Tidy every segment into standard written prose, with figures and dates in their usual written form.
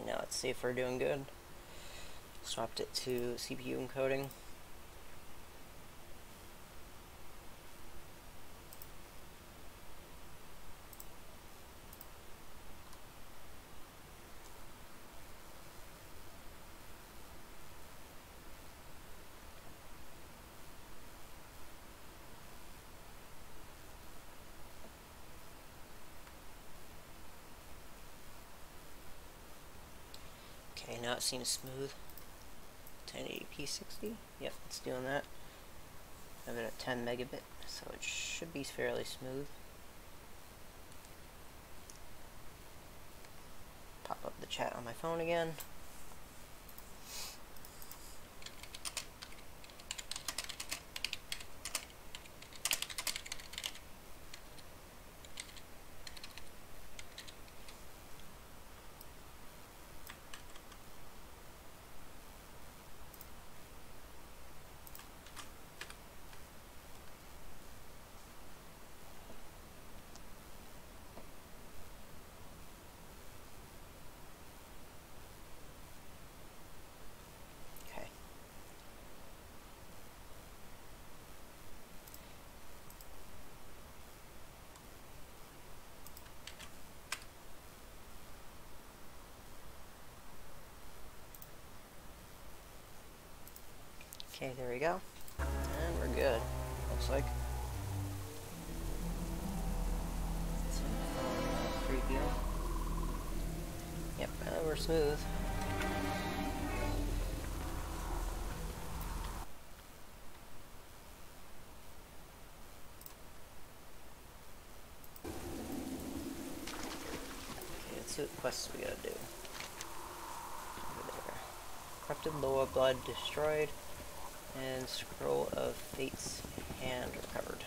Now let's see if we're doing good. Swapped it to CPU encoding. Okay, now it seems smooth. 1080p 60. Yep, it's doing that. I have it at 10 megabit, so it should be fairly smooth. Pop up the chat on my phone again. Okay, there we go. And we're good, looks like. Preview. Yep, we're smooth. Okay, let's see what quests we gotta do. Over there. Corrupted lower blood destroyed. And Scroll of Fate's Hand recovered.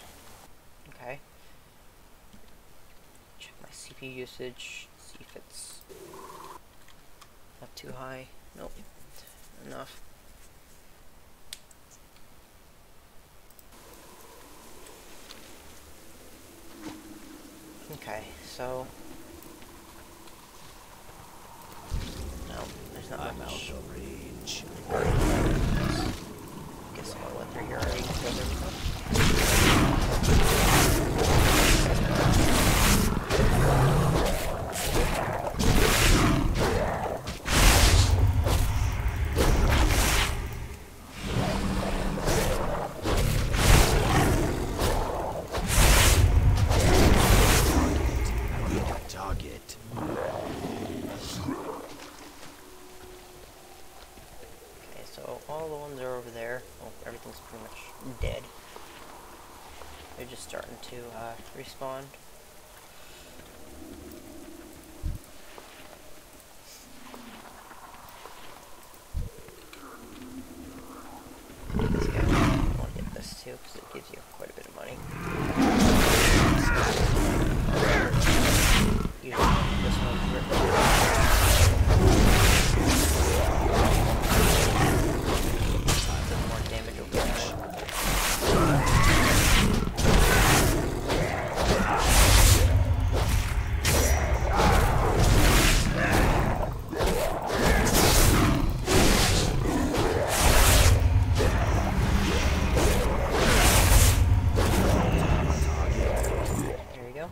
Okay. Check my CPU usage, see if it's not too high. Nope. Enough. Okay, so no, there's not I'm much. out of range. Guess I'll let her here already killed everything. Target. So all the ones are over there. Well, everything's pretty much dead. They're just starting to respawn. This guy, I want to get this too because it gives you quite a bit of money. Usually this one's more damage over there. There you go.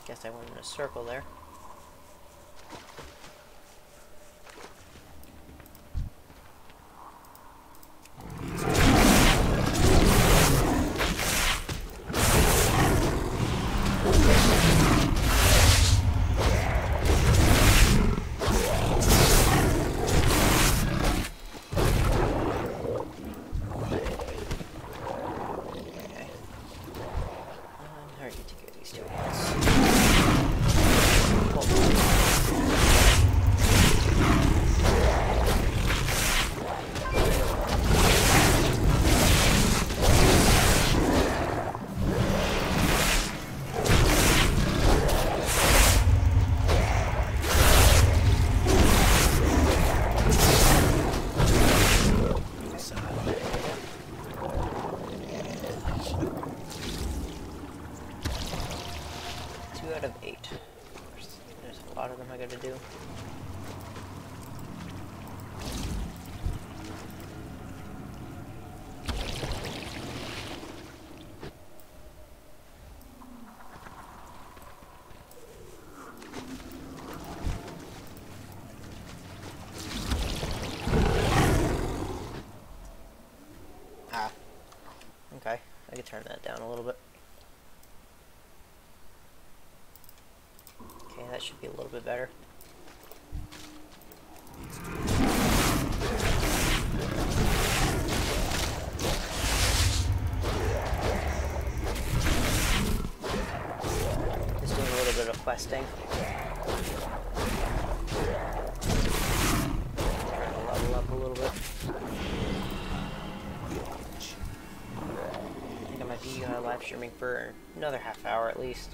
Guess I went in a circle there. Okay. Alright, you take care of these two ones. 2 out of 8. There's a lot of them I gotta do. Okay, I could turn that down a little bit. Okay, that should be a little bit better. Just doing a little bit of questing. Trying to level up a little bit. I might be live streaming for another half hour at least.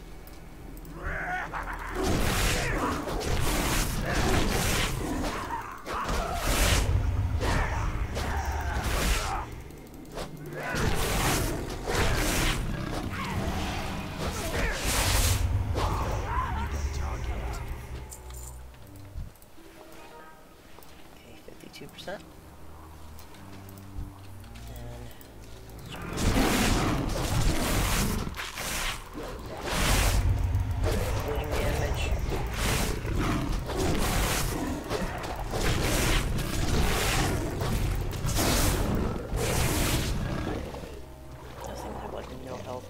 Okay, 52%.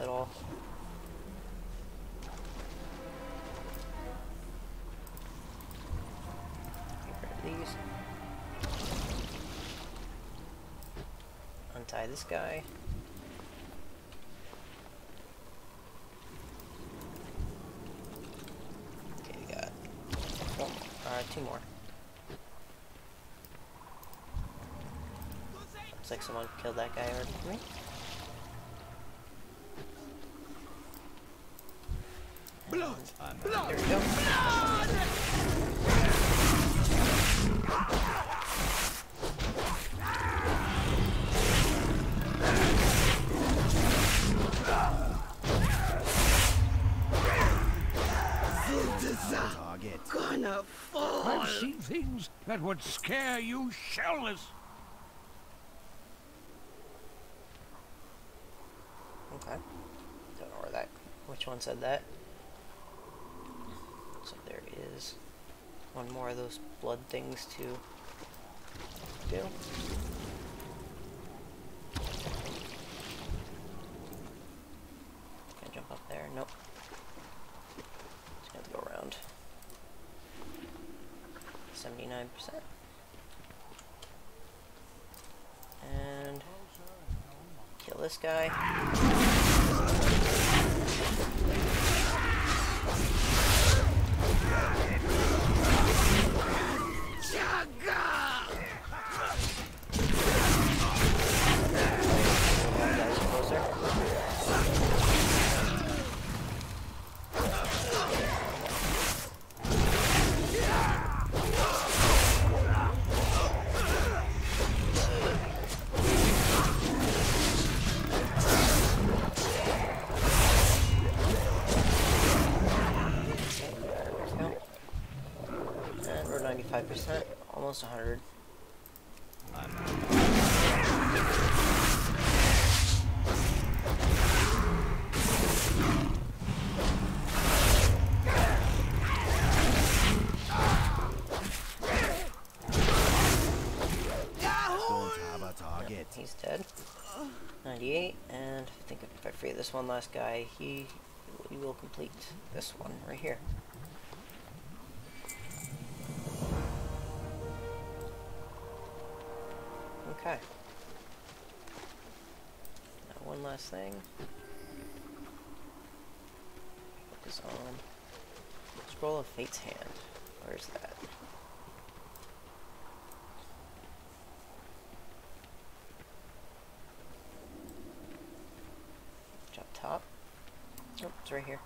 At all. Get rid of these. Untie this guy. Okay, we got 2 more. Looks like someone killed that guy already for me. Blood! There we go. Target. Gonna fall. I've seen things that would scare you shellless. Okay. Don't know where that. Which one said that? So there is one more of those blood things to do. Can I jump up there? Nope. Just gonna have to go around. 79%. And kill this guy. And we're 95%, almost 100. He's dead. 98, and I think if I free this one last guy, he will complete this one right here. Okay. Now one last thing. Focus on Scroll of Fate's Hand. Where's that? Up top. Oh, it's right here.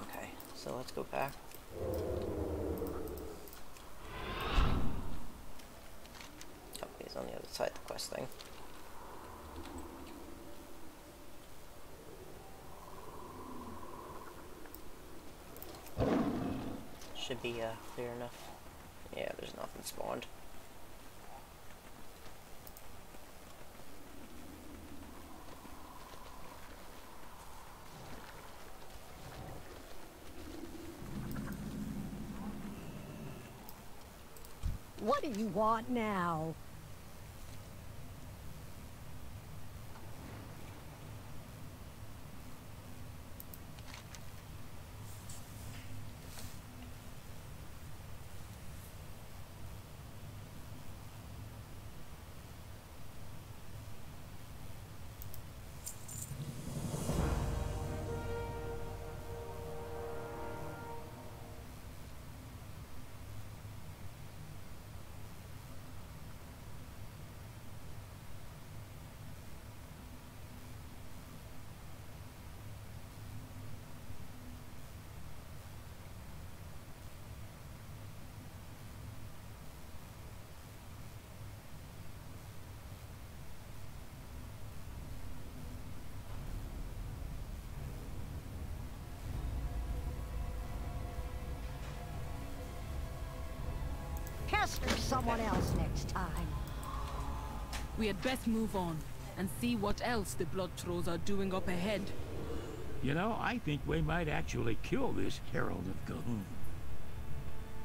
Okay, so let's go back. Oh, he's on the other side of the quest thing. should be clear enough. Yeah, there's nothing spawned. What do you want now? Pester someone else next time. We had best move on and see what else the Blood Trolls are doing up ahead. You know, I think we might actually kill this Herald of Gahun.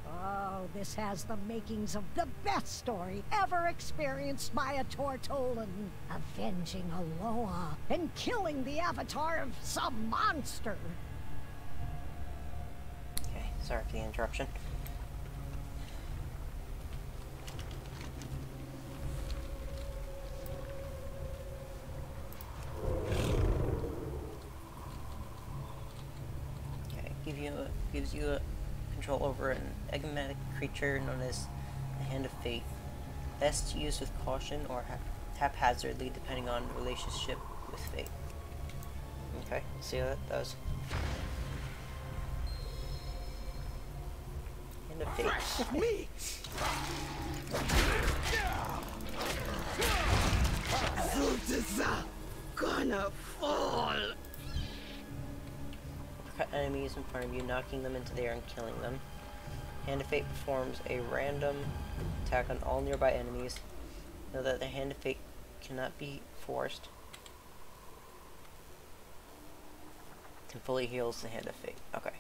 Oh, this has the makings of the best story ever experienced by a Tortolan. Avenging Aloha and killing the avatar of some monster. Okay, sorry for the interruption. Gives you a control over an enigmatic creature known as the Hand of Fate. Best used with caution or haphazardly depending on relationship with fate. Okay, see how that does. Hand of Fate. Meat! Zultisa gonna fall! Cut enemies in front of you, knocking them into the air and killing them. Hand of Fate performs a random attack on all nearby enemies. Know that the Hand of Fate cannot be forced. Can fully heals the Hand of Fate. Okay.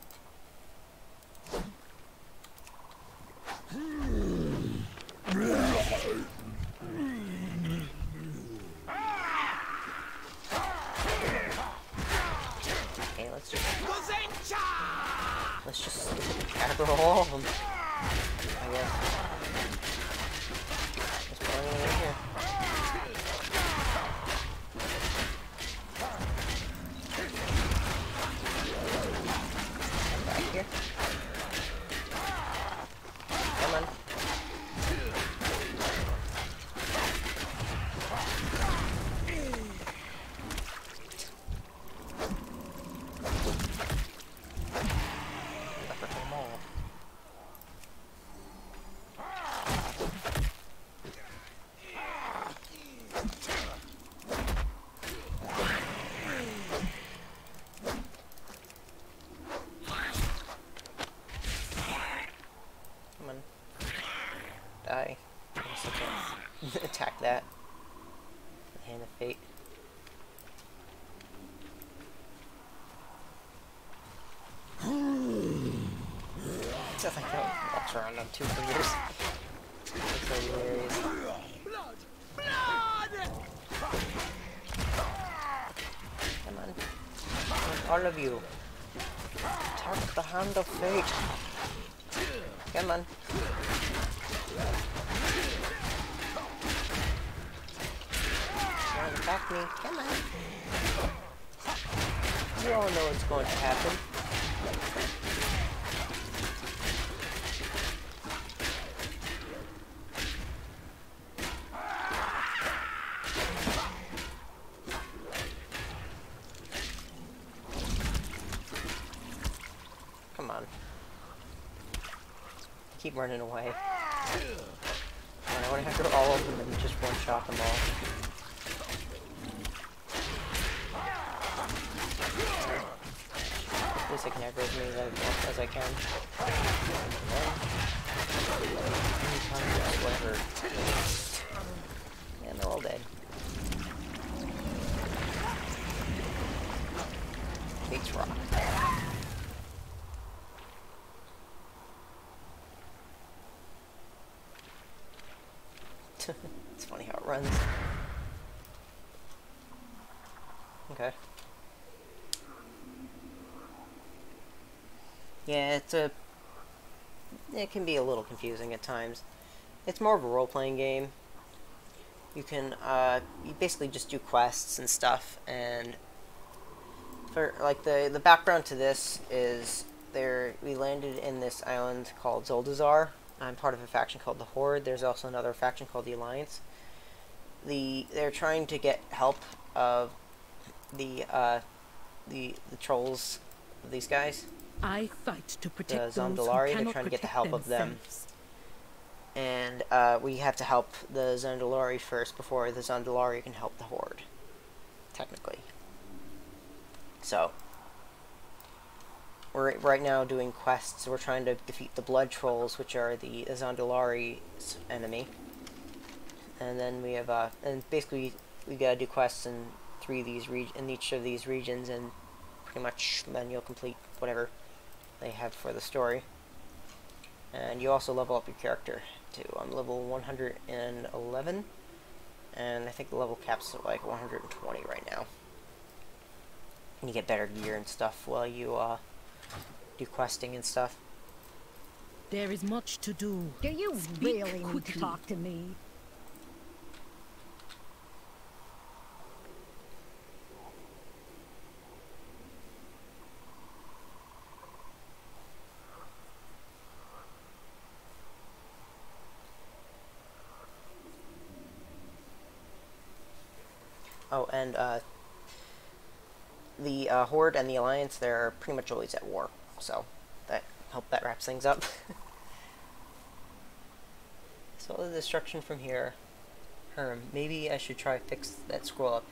Okay, let's just aggro all of them, I guess. Let's put anything in here. Back here. Come on. Die. I guess I can't attack that. The Hand of Fate. I think that walks around on 2 fingers. That's so hilarious. Blood! Blood! Come on. Come on, all of you. Attack the Hand of Fate. Come on. Attack me. Come on. You all know what's going to happen. Come on. Keep running away. And I want to have to all of them and just one-shot them all. At least I can aggro as many as I can. Whatever. And they're all dead. Fates rock. It's funny how it runs. Okay. Yeah, it can be a little confusing at times. It's more of a role-playing game. You can, you basically just do quests and stuff, and for, like, the background to this is we landed in this island called Zoldazar. I'm part of a faction called the Horde. There's also another faction called the Alliance. They're trying to get help of the trolls, these guys. I fight to protect The those who Zondalari. They're cannot trying to get the protect help of them. themselves. And we have to help the Zondalari first before the Zondalari can help the Horde, technically. So, we're right now doing quests. We're trying to defeat the Blood Trolls, which are the Zondalari's enemy. And then we have, and basically we gotta do quests in each of these regions, and pretty much then you'll complete whatever they have for the story. And you also level up your character too. I'm level 111, and I think the level cap's at like 120 right now. And you get better gear and stuff while you do questing and stuff. There is much to do. Do you Speak really need to quickly. talk to me? Oh, and the Horde and the Alliance, they're pretty much always at war, so that wraps things up. So all the destruction from here. Maybe I should try to fix that scroll up,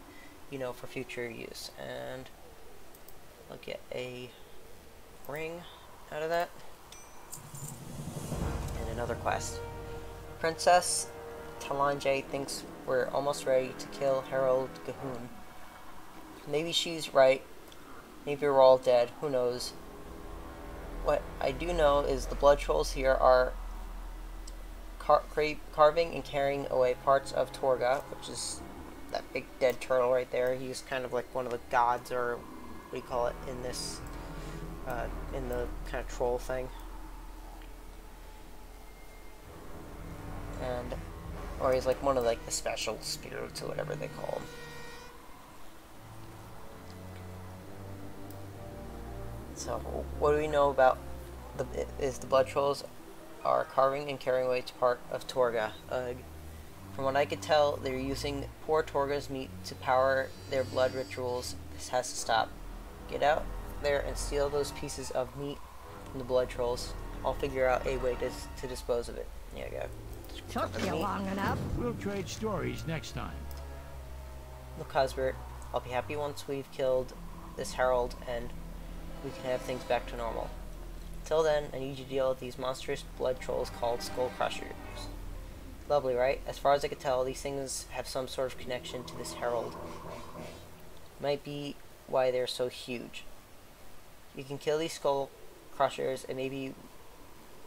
you know, for future use. And I'll get a ring out of that. And another quest. Princess Talanje thinks we're almost ready to kill Harold Gahoon. Maybe she's right. Maybe we're all dead. Who knows? What I do know is the blood trolls here are carving and carrying away parts of Torga, which is that big dead turtle right there. He's kind of like one of the gods, or what do you call it, in this, in the kind of troll thing. And, or he's like one of like the special spirits or whatever they call him. So, what do we know about the blood trolls are carving and carrying away part of Torga. From what I could tell, they're using poor Torga's meat to power their blood rituals. This has to stop. Get out there and steal those pieces of meat from the blood trolls. I'll figure out a way to dispose of it. Yeah, I got Took you long enough. We'll trade stories next time. Look, Cosbert, I'll be happy once we've killed this Herald and we can have things back to normal. Till then, I need you to deal with these monstrous blood trolls called Skull Crushers. Lovely, right? As far as I can tell, these things have some sort of connection to this Herald. Might be why they're so huge. You can kill these Skull Crushers, and maybe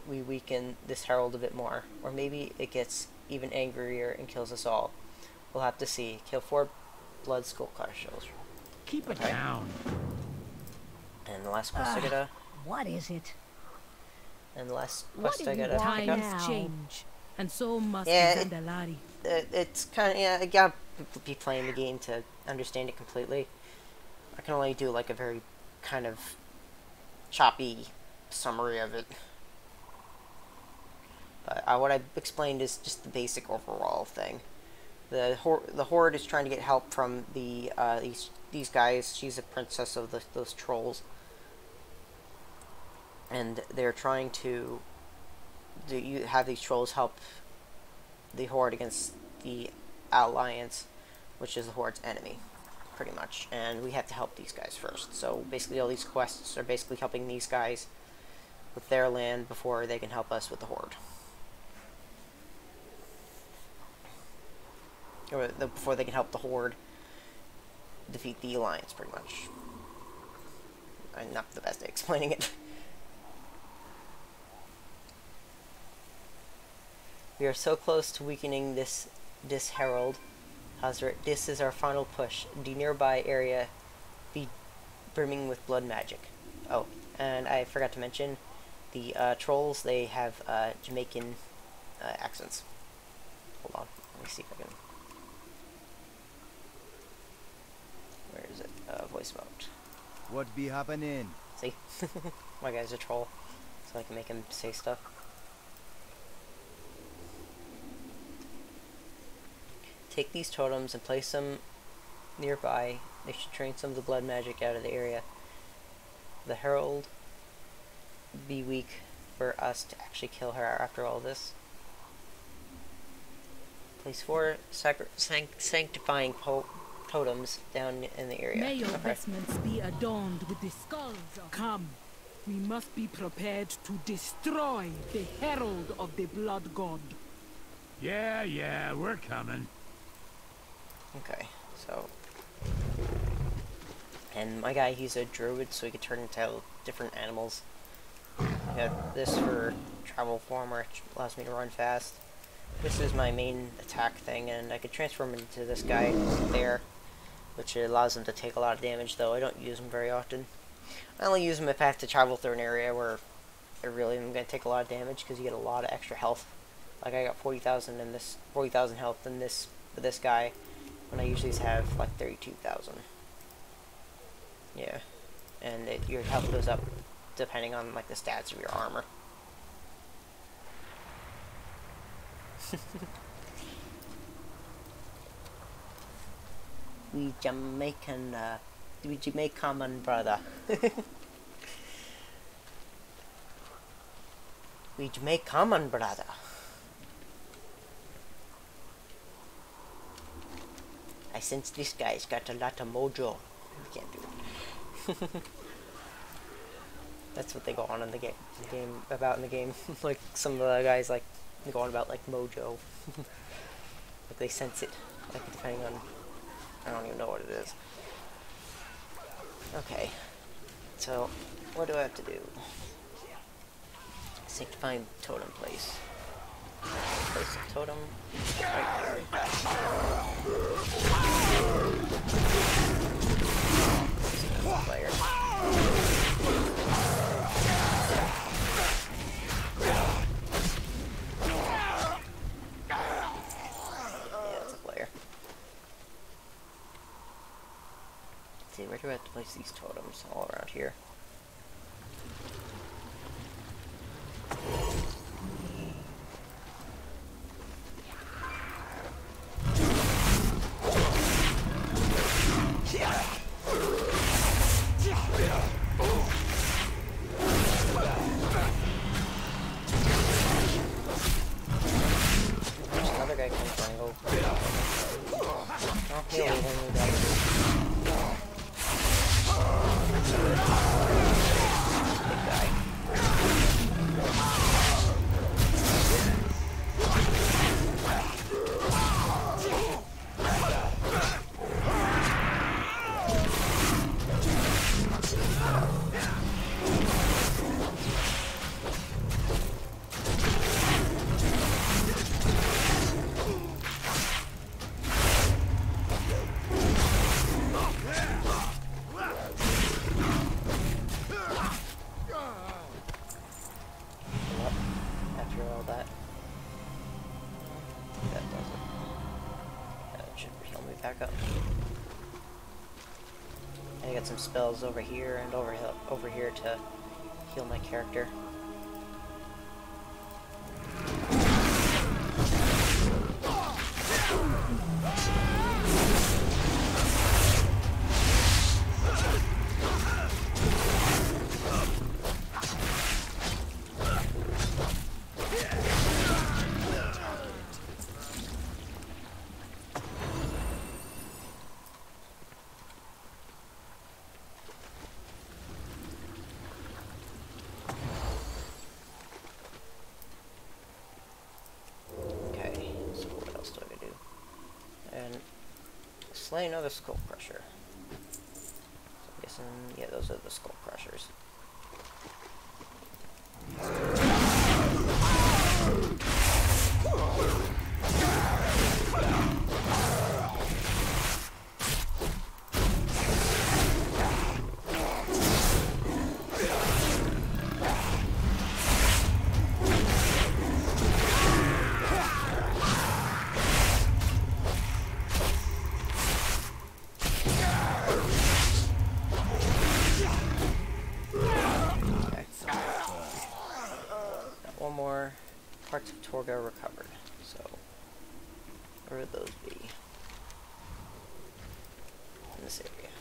we weaken this Herald a bit more. Or maybe it gets even angrier and kills us all. We'll have to see. Kill 4 blood Skull Crushers. Keep it down. And the last quest I gotta... What is it? And the last What quest do I you gotta want pick up... now? Times change, and so must Yeah, Zandalari. It's kind of, yeah, I gotta be playing the game to understand it completely. I can only do like a very kind of choppy summary of it. But what I've explained is just the basic overall thing. The Horde is trying to get help from the these guys. She's a princess of those trolls, and they're trying to have these trolls help the Horde against the Alliance, which is the Horde's enemy, pretty much. And we have to help these guys first. So basically all these quests are basically helping these guys with their land before they can help us with the Horde. Or before they can help the Horde defeat the Alliance, pretty much. I'm not the best at explaining it. We are so close to weakening this Herald. Hazard, this is our final push. The nearby area be brimming with blood magic. Oh, and I forgot to mention, the trolls, they have Jamaican accents. Hold on, let me see if I can... Where is it? Voice mode. What be happening? See? My guy's a troll, so I can make him say stuff. Take these totems and place them nearby. They should drain some of the blood magic out of the area. The Herald be weak for us to actually kill her after all this. Place 4 sanctifying totems down in the area. May your vestments be adorned with the skulls of... Come, we must be prepared to destroy the Herald of the Blood God. Yeah, we're coming. Okay, so... And my guy, he's a druid, so he can turn into different animals. I got this for travel form, which allows me to run fast. This is my main attack thing, and I could transform into this guy there, which allows him to take a lot of damage, though I don't use him very often. I only use him if I have to travel through an area where I really am going to take a lot of damage, because you get a lot of extra health. Like, I got 40,000 in this, 40,000 health in this, with this guy, when I usually have, like, 32,000. Yeah. And your health goes up depending on, like, the stats of your armor. We Jamaican brother. We Jamaican brother. I sense this guy's got a lot of mojo. We can't do it. That's what they go on in the game about in the game. Like some of the guys like go on about like mojo. Like they sense it. Like depending on, I don't even know what it is. Okay. So what do I have to do? Sanctifying totem place. Place a totem right there. Player. See, where do I have to place these totems? All around here. There's another guy coming from over. Oh, heal me, big guy. After all that. That doesn't. That should heal me back up. I got some spells over here and over here to heal my character. Slay another skull crusher. So I'm guessing, yeah, those are the skull crushers. One more. Parts of Torga recovered. So, where would those be? In this area.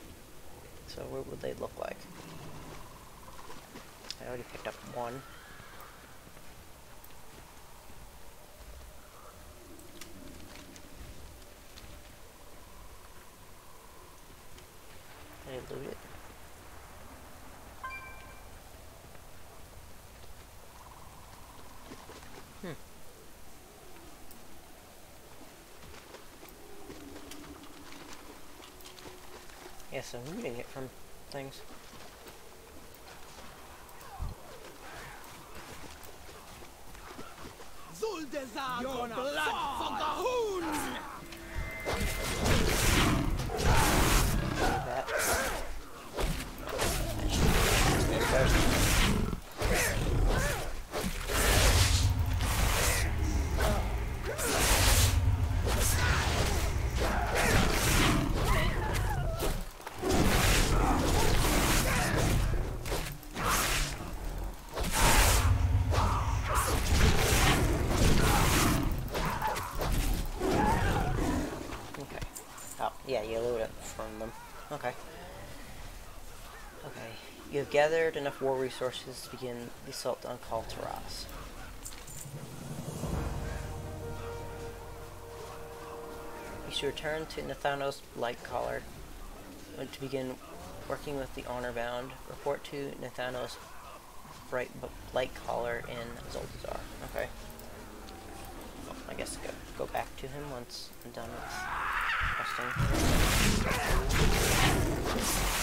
So, where would they look like? I already picked up one. Did I loot it? Yes, I'm looting it from things. Zuldazar gonna fall! That. Yeah, you loot it from them. Okay. Okay. You have gathered enough war resources to begin the assault on Kal Taraz. You should return to Nathanos Lightcaller to begin working with the Honor Bound. Report to Nathanos Lightcaller in Zoldazar. Okay. Well, I guess go back to him once I'm done with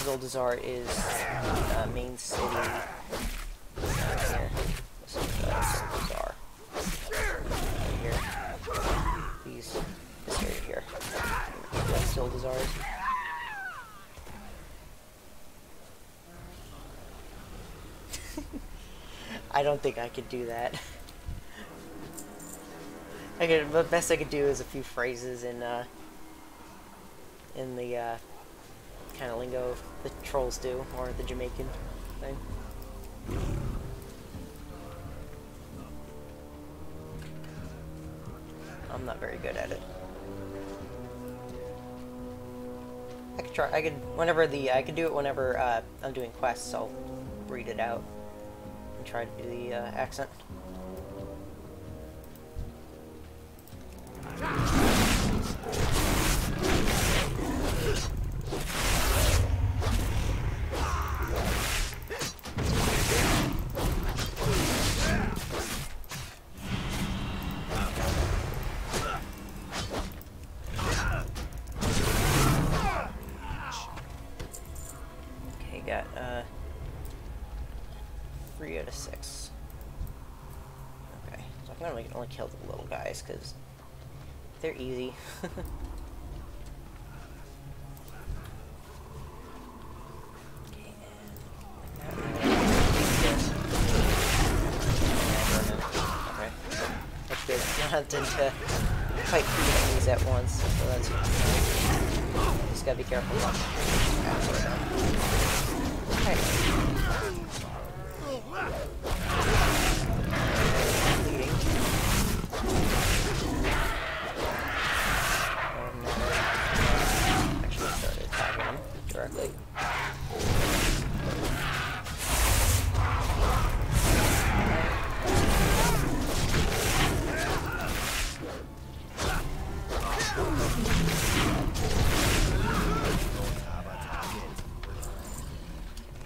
Zoldazar is main city here. This is Zoldazar. Right here. This area here. That's Zoldazar. I don't think I could do that. The best I could do is a few phrases in the kind of lingo the trolls do, or the Jamaican thing. I'm not very good at it. I could try. I could do it whenever I'm doing quests. I'll read it out and try to do the accent. Got 3 out of 6. Okay, so I can only kill the little guys because they're easy. Okay, that's good. Not having to fight 3 enemies at once, so that's good. Just gotta be careful. Okay. Bleeding. Actually started attacking him directly.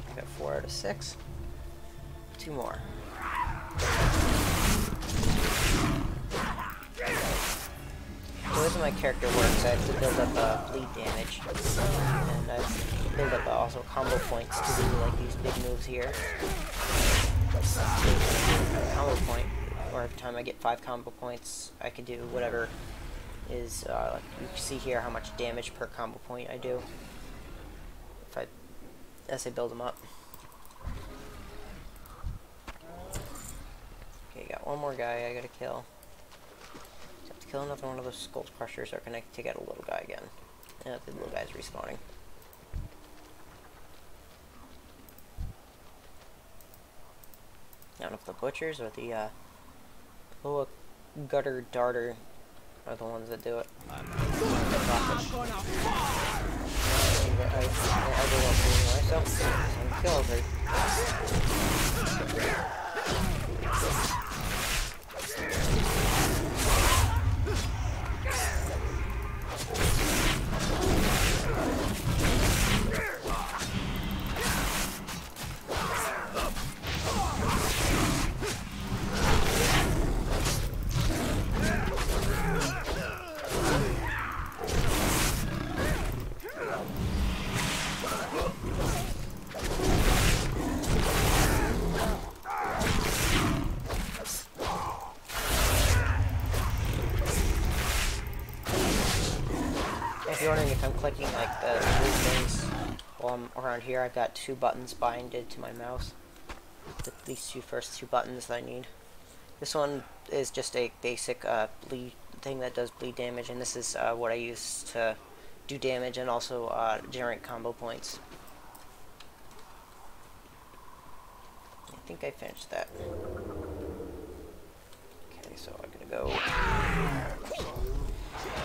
I got 4 out of 6. 2 more. Good. because my character works, I have to build up bleed damage, and I build up also combo points to do like these big moves here. Combo point, or every time I get 5 combo points, I can do whatever is, like you can see here how much damage per combo point I do, as I build them up. Okay, got one more guy I gotta kill. Just have to kill another one of those skull crushers, or can I take out a little guy again? Yeah, the little guy's respawning. I don't know if the butchers or the little gutter darter are the ones that do it. I do love doing myself, so I'm killing her. If you're wondering if I'm clicking like the blue things while I'm around here, I've got 2 buttons binded to my mouse. These first two buttons that I need. This one is just a basic bleed thing that does bleed damage, and this is what I use to do damage and also generate combo points. I think I finished that. Okay, so I'm gonna go.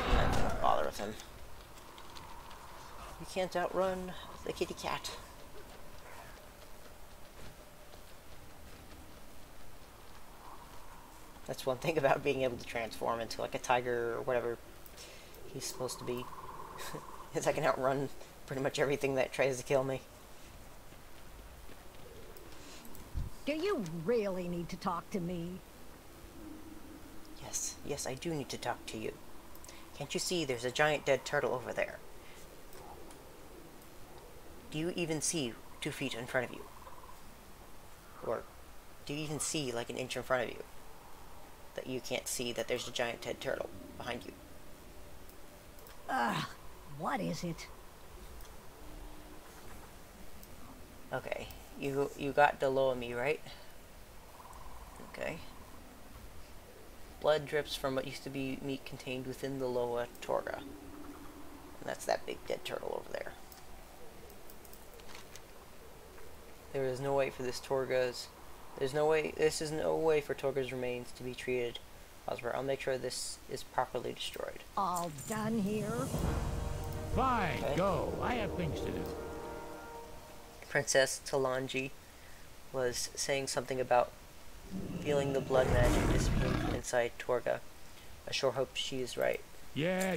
I'm not gonna bother with him. You can't outrun the kitty cat. That's one thing about being able to transform into like a tiger or whatever he's supposed to be. Is I can outrun pretty much everything that tries to kill me. Do you really need to talk to me? Yes, I do need to talk to you. Can't you see there's a giant dead turtle over there? Do you even see 2 feet in front of you? Or do you even see like an inch in front of you? That you can't see that there's a giant dead turtle behind you. What is it? Okay, you got the low of me, right? Okay. Blood drips from what used to be meat contained within the Loa Torga. And that's that big dead turtle over there. There is no way for this Torga's... This is no way for Torga's remains to be treated. I'll make sure this is properly destroyed. All done here? Fine, Okay. go. I have things to do. Princess Talanji was saying something about feeling the blood magic dissipating from inside Torga. I sure hope she is right. Yeah,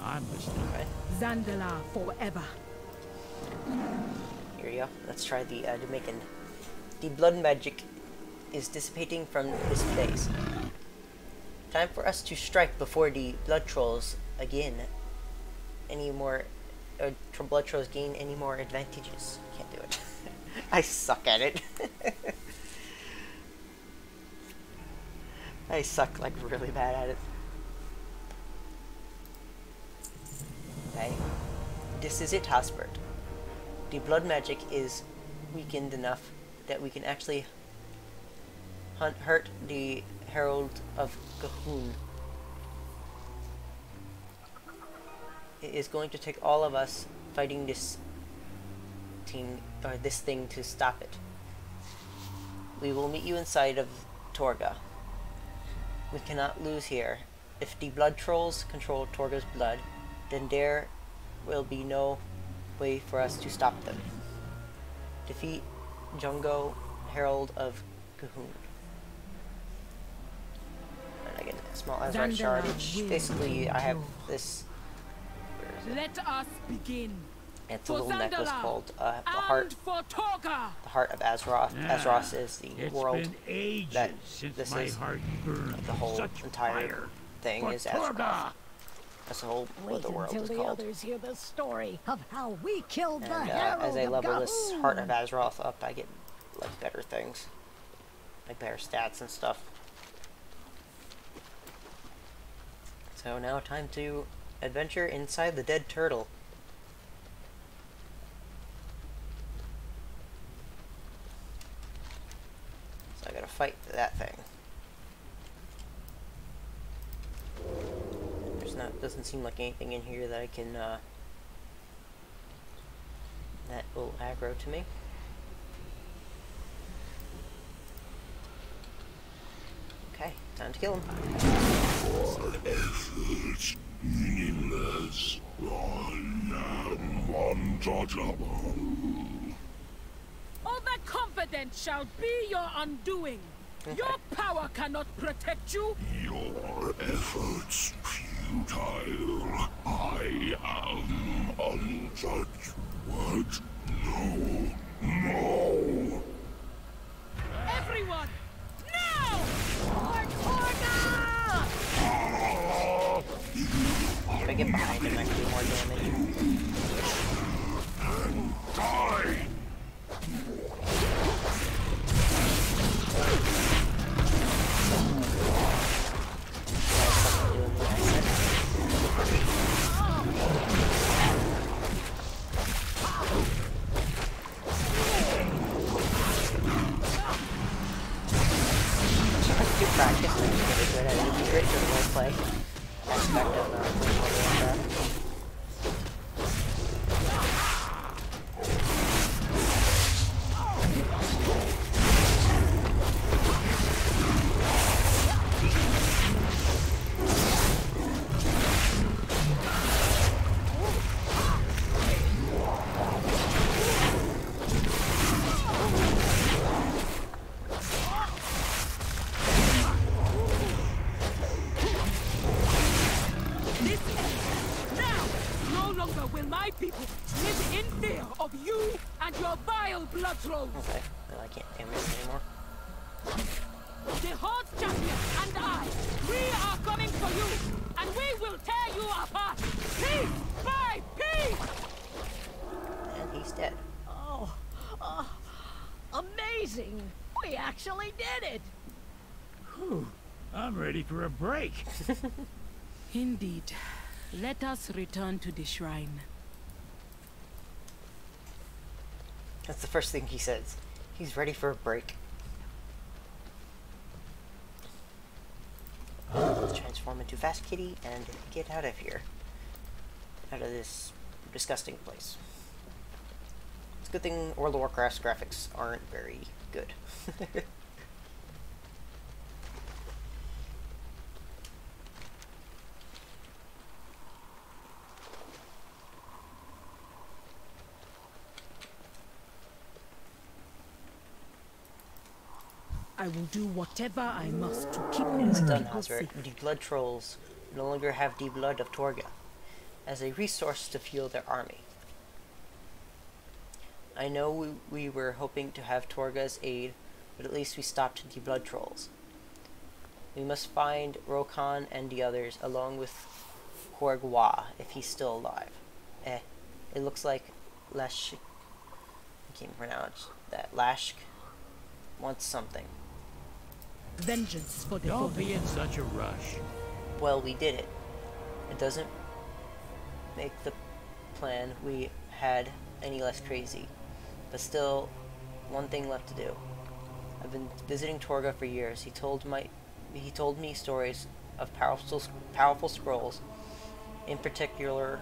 I'm listening. Okay. Zandala forever. Here we go. Let's try the Jamaican. The blood magic is dissipating from this place. Time for us to strike before the blood trolls again. Blood trolls gain any more advantages. Can't do it. I suck at it. I suck like really bad at it. Okay. This is it, Hasbert. The blood magic is weakened enough that we can actually hurt the Herald of Gahun. It is going to take all of us fighting this thing to stop it. We will meet you inside of Torga. We cannot lose here. If the blood trolls control Torga's blood, then there will be no way for us to stop them. Defeat Jungo, Herald of Gahun. And I get a small Azra shard, which basically I have this. Let us begin. It's a little necklace called the heart of Azeroth. Yeah, Azeroth is the world been ages that since this my is. heart burned The whole such entire fire thing for is Torga. Azeroth. That's the whole what Wait the world until is the called. others hear the story of how we killed the And Herald as I of level this Gahoon. Heart of Azeroth up, I get like better things, like better stats and stuff. So now time to adventure inside the dead turtle. So I gotta fight that thing. Doesn't seem like anything in here that I can that will aggro to me. Okay, time to kill him. Efforts meaningless. I am untouchable. Overconfidence shall be your undoing. Your power cannot protect you. Your efforts futile. I am untouched. What? No. No. Everyone, now! If I get behind him, I can do more damage. Die! Practice and get really good at it. It'd be great for the roleplay aspect of World of Warcraft. Okay, well, I can't damage him anymore. The Horde Champion and I, we are coming for you, and we will tear you apart, piece by piece! And he's dead. Oh, amazing! We actually did it! Whew, I'm ready for a break. Indeed. Let us return to the shrine. That's the first thing he says. He's ready for a break. Let's transform into Fast Kitty and get out of here. Out of this disgusting place. It's a good thing World of Warcraft's graphics aren't very good. I will do whatever I must to keep It my is done, people Hazard. safe. The blood trolls no longer have the blood of Torga as a resource to fuel their army. I know we were hoping to have Torga's aid, but at least we stopped the blood trolls. We must find Rokan and the others, along with Korgwa, if he's still alive. It looks like Lashk, I can't pronounce that, Lashk wants something. Vengeance for the Don't be forbidden. in such a rush. Well, we did it. It doesn't make the plan we had any less crazy. But still, one thing left to do. I've been visiting Torga for years. He told me stories of powerful scrolls, in particular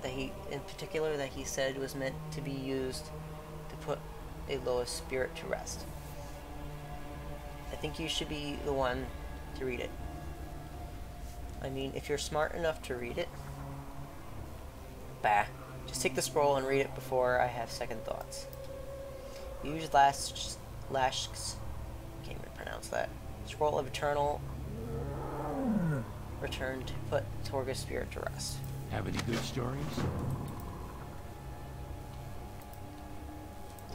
that he said was meant to be used to put a lowest spirit to rest. I think you should be the one to read it. I mean, if you're smart enough to read it, just take the scroll and read it before I have second thoughts. Use Lashk's, can't even pronounce that, Scroll of Eternal Return to put Torga's spirit to rest. Have any good stories?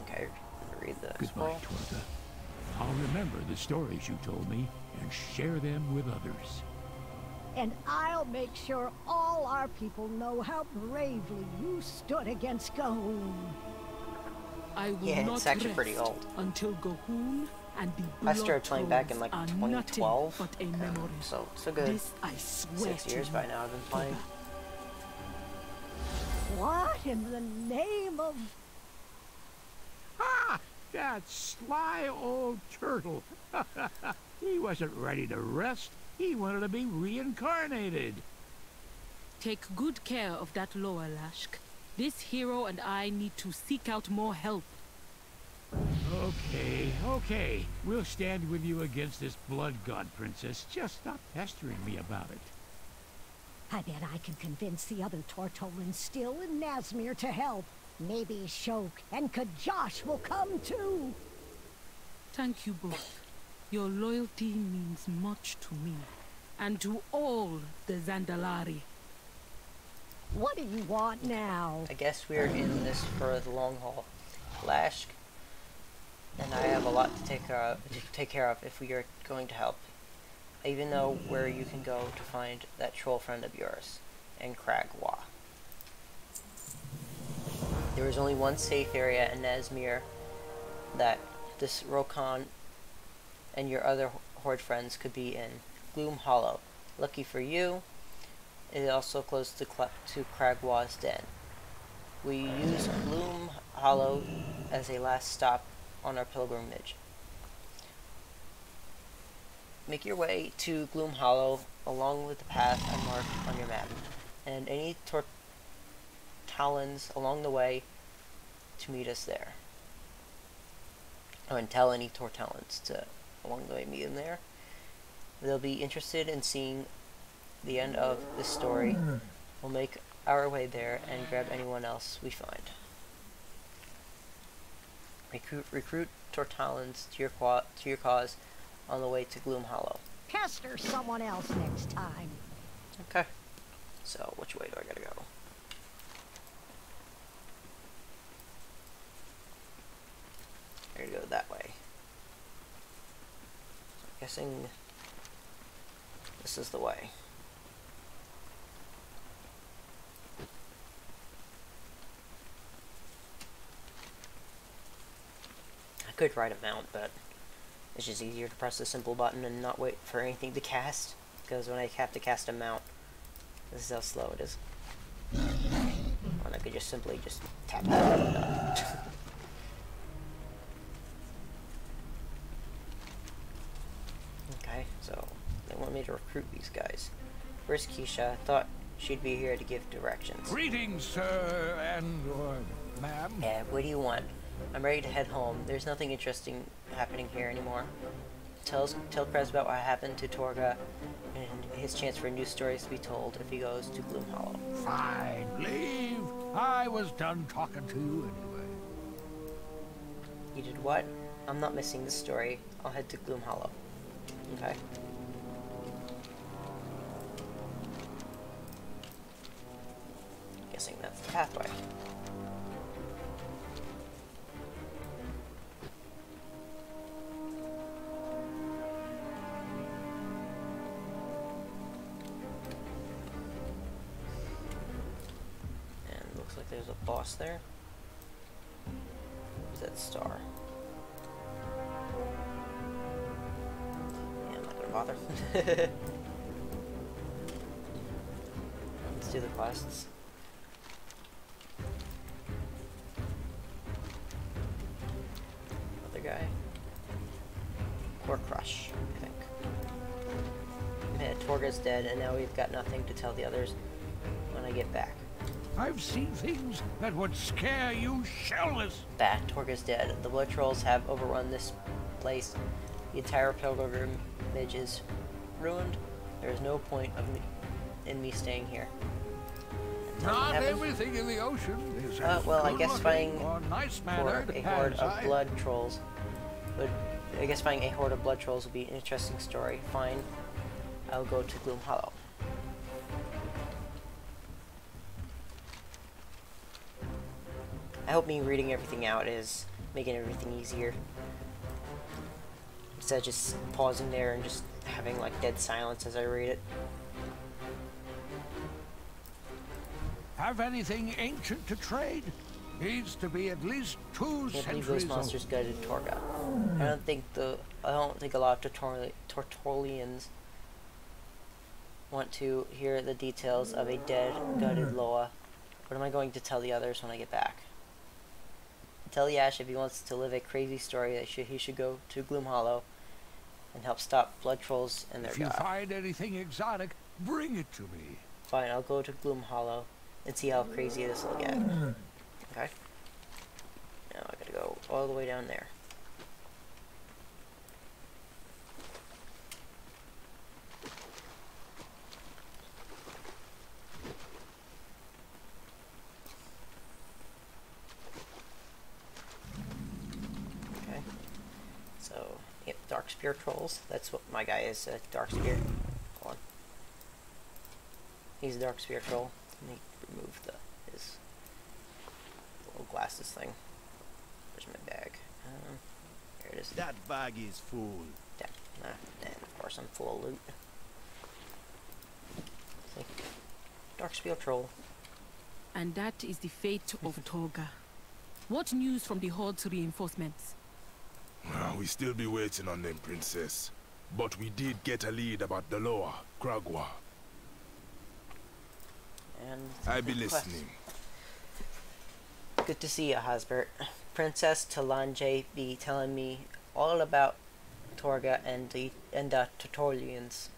Okay, read the Goodbye, scroll. Torga. I'll remember the stories you told me and share them with others. And I'll make sure all all our people know how bravely you stood against Gahun. I will Yeah, not it's actually rest pretty old. until Gahun and the I started playing back in like Blood Trolls are 2012. nothing but a memory. So good. This I swear 6 years to by you. now I've been playing. What in the name of... Ha! That sly old turtle. He wasn't ready to rest. He wanted to be reincarnated. Take good care of that lower Lashk. This hero and I need to seek out more help. Okay. We'll stand with you against this blood god, princess. Just stop pestering me about it. I bet I can convince the other Tortolans still in Nazmir to help. Maybe Shok and Kajosh will come too. Thank you both. Your loyalty means much to me, and to all the Zandalari. What do you want now? I guess we're in this for the long haul. Lashk and I have a lot to take care of if we are going to help. I even know where you can go to find that troll friend of yours, in Kragwa. There is only one safe area in Nazmir that this Rokon and your other Horde friends could be in. Gloom Hollow. Lucky for you, it is also close to Kragwa's den. We use Gloom Hollow as a last stop on our pilgrimage. Make your way to Gloom Hollow along with the path I marked on your map, and any Talons along the way to meet us there. Oh, and tell any Tortalons to along the way meet them there. They'll be interested in seeing the end of this story. We'll make our way there and grab anyone else we find. Recruit Tortalons to your cause on the way to Gloom Hollow. Pester someone else next time. Okay. So, which way do I gotta go? I gotta go that way. So I'm guessing this is the way. I could ride a mount, but it's just easier to press the simple button and not wait for anything to cast. Because when I have to cast a mount, this is how slow it is. When I could just simply just tap it and done. Okay, so they want me to recruit these guys. Where's Keisha? I thought she'd be here to give directions. Greetings, sir, and or ma'am. Yeah, what do you want? I'm ready to head home. There's nothing interesting happening here anymore. Tell Krez about what happened to Torga and his chance for new stories to be told if he goes to Gloom Hollow. Fine, leave. I was done talking to you anyway. You did what? I'm not missing this story. I'll head to Gloom Hollow. Okay. Guessing that's the pathway. And looks like there's a boss there. Who's that star? Yeah, I'm not gonna bother. Let's do the quests. Other guy. Core Crush, I think. Yeah, Torga's dead, and now we've got nothing to tell the others when I get back. I've seen things that would scare you shellless. That Torga's dead. The blood trolls have overrun this place. The entire pilgrimage is ruined. There is no point in me staying here. Not everything in the ocean is as well, I guess good-looking fighting or nice for mannered a horde as of blood trolls would. I guess finding a horde of blood trolls would be an interesting story. Fine, I'll go to Gloom Hollow. I hope me reading everything out is making everything easier. Instead of just pausing there and just having like dead silence as I read it. Have anything ancient to trade? Needs to be at least 2 Can't believe centuries those old. monsters guided Torga. I don't think a lot of Tortolians want to hear the details of a dead, gutted Loa. What am I going to tell the others when I get back? Tell Yash if he wants to live a crazy story that he should go to Gloom Hollow and help stop blood trolls and their If you god. find anything exotic, bring it to me. Fine, I'll go to Gloom Hollow and see how crazy this will get. Okay? Now I gotta go all the way down there. Okay. So, yep, Dark Spear Trolls. That's what my guy is, Dark Spear. Hold on. He's a Dark Spear Troll. Let me remove his little glasses thing. Where's my bag? Here it is. That bag is full. Yeah, and of course I'm full of loot. See? Dark Spear Troll. And that is the fate of Torga. What news from the Horde's reinforcements? We still be waiting on them, Princess. But we did get a lead about the Loa, Kragwa. And I be quest. listening. Good to see you, Hasbert. Princess Talanje be telling me all about Torga and the Tortolians.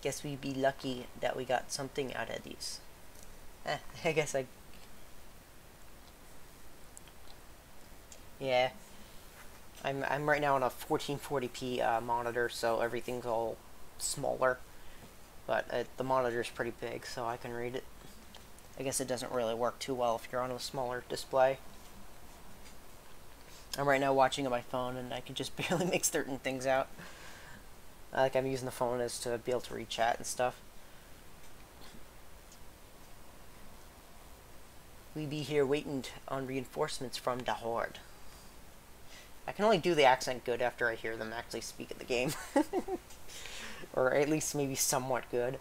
Guess we be lucky that we got something out of these. I guess I... Yeah. I'm right now on a 1440p monitor, so everything's all smaller. But the monitor's pretty big, so I can read it. I guess it doesn't really work too well if you're on a smaller display. I'm right now watching on my phone, and I can just barely make certain things out. Like I'm using the phone as to be able to read chat and stuff. We be here waiting on reinforcements from the Horde. I can only do the accent good after I hear them actually speak of the game. Or at least maybe somewhat good.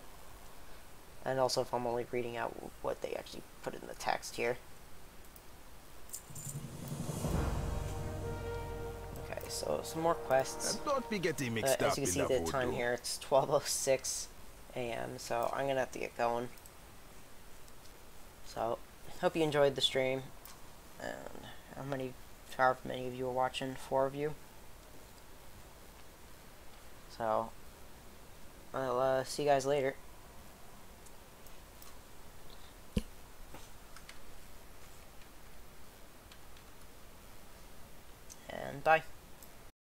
And also if I'm only reading out what they actually put in the text here. Okay, so some more quests. And don't be getting mixed As up you in can see that the time voodoo. here, it's 12:06 a.m. So I'm gonna have to get going. So hope you enjoyed the stream. And however many of you are watching, 4 of you. So I'll see you guys later.